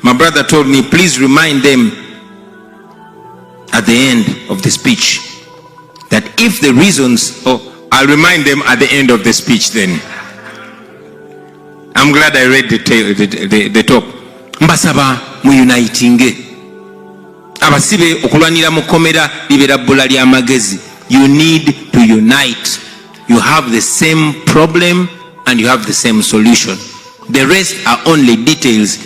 My brother told me, please remind them at the end of the speech that if the reasons, I'll remind them at the end of the speech then. I'm glad I read the top. Mbasaba mu unitinge. Abasibe okulwanira mu komera libera bbula lya magezi. You need to unite. You have the same problem and you have the same solution. The rest are only details.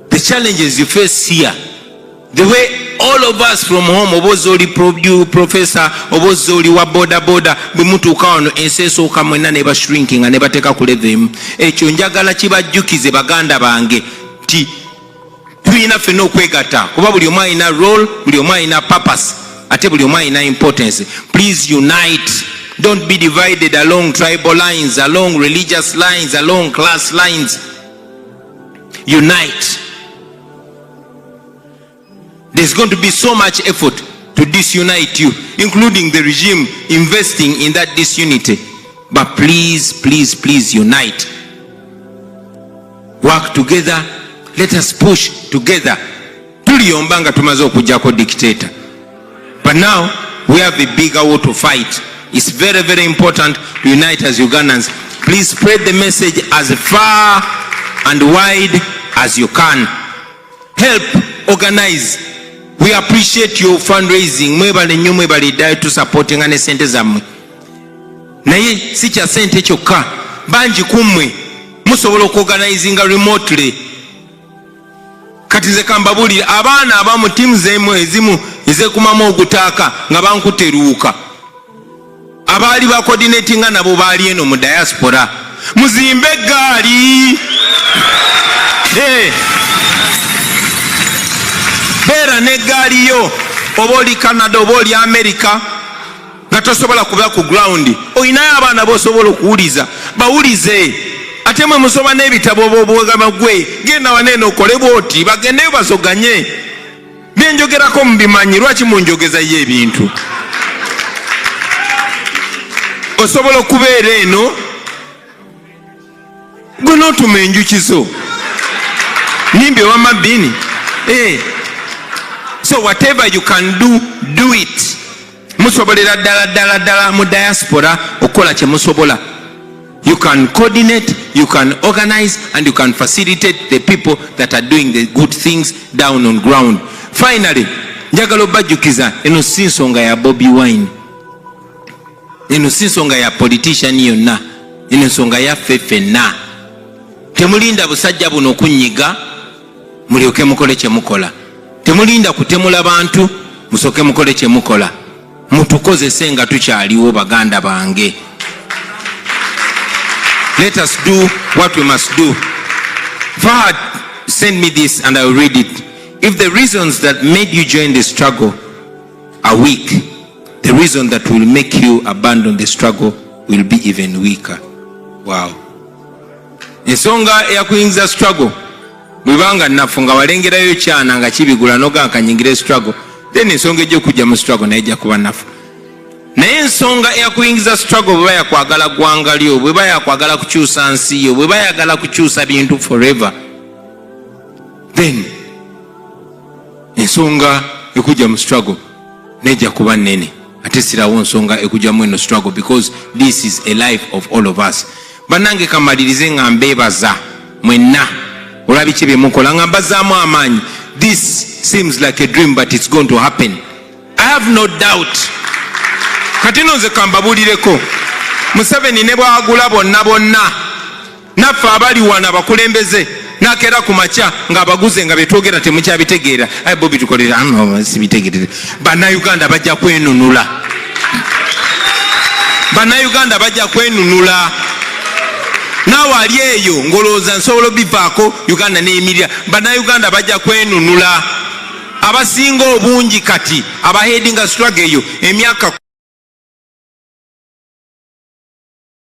The challenges you face here, the way all of us from home, obozoli professor, obozoli wa boda bimutuuka wano ensi esooka mwenna ne ba shrinking ne bateeka ku level. Ekyo njagala kibajjukize baganda bange ti tulina ffenna okwegatta kuba buli omu alina role, buli omu alina purpose, ate buli omu alina importance. Please unite. Don't be divided along tribal lines, along religious lines, along class lines. Unite. There's going to be so much effort to disunite you, including the regime investing in that disunity. But please, please, please unite. Work together. Let us push together. Tuliyombanga tumaze okujjako dictator. But now we have a bigger war to fight. It's very, very important to unite as Ugandans. Please spread the message as far and wide as you can. Help organize. We appreciate your fundraising. Mwebale nnyo mwebale ddala to supporting ne sente zammwe. Naye si kya sente kyokka. Bangi kummwe musobola okuorganizinga remotely. Kati nze kambabulira abaana abamu tiimu ezimu ezekumamu ogutaaka nga bankuteruuka. Abaali ba coordinatinga nabo baali eno mu diaspora. Muzimbe eggaali. Beera n'eggaali yo oba oli Canada oba oli America nga tosobola kuba ku ground. Olinayo abaana b'osobola okuwuliza bawulize. Ate mwe musoba n'ebitabo obwogama gwe genda waneeno okole bwoti bagendeyo bazoganye. Byenjogerako mubimanyi lwaki munjogezayo ebintu. Osobola okubeera eno gwe n'otuma enjukizo nimbe wamabbini. So whatever you can do, do it. musobolera ddala mu diaspora okukola kye musobola. You can coordinate, you can organize, and you can facilitate the people that are doing the good things down on ground. Finally, njagala obajjukiza eno si nsonga ya Bobi Wine, eno si nsonga ya politician yonna, eno nsonga yaffe ffenna. Temulinda busajja buno okunyiga mulyoke mukole kye mukola. Temulinda kutemula bantu musoke mukole kye mukola. Mutukozese nga tukyaliwo baganda bange. Let us do what we must do. Fahad send me this and I will read it. If the reasons that made you join the struggle are weak, the reason that will make you abandon the struggle will be even weaker. Wow. Ensonga eyakuyingiza struggle bwibanga nafunga walengerayo kyana nga kibigula noga kanyingire struggle, then ensonga ejja okujja mu struggle naye ejja kuba nafu. Naye ensonga eyakuyingiza struggle bwe yakwagala gwanga lyo, bwe yakwagala kukyusa nsi yo, bwe yagala kukyusa bintu forever, then ensonga ekujja mu struggle nejja kuba nene. Ate sirawo nsonga ekujja mu eno struggle, because this is a life of all of us. Banange kamalirize nga mbebaza mwenna olabiki bye mukola nga mbazaamu amaanyi. This seems like a dream but it's going to happen. I have no doubt. Kati nze kambabulireko Museveni ne bwagula bonna naffe abali wana bakulembeze nakera ku makya nga abaguze nga betwogera temukyabitegeera. Ayi Bobi tukolera sibitegeerere. Bannayuganda bajja kwenunula, bannayuganda bajja kwenunula. Naawe ali eyo ngolooza nsobola bivaako Uganda n'eyimirira. Bannayuganda bajja kwenunula. Abasinga obungi kati abaheadinga struggle eyo emyaka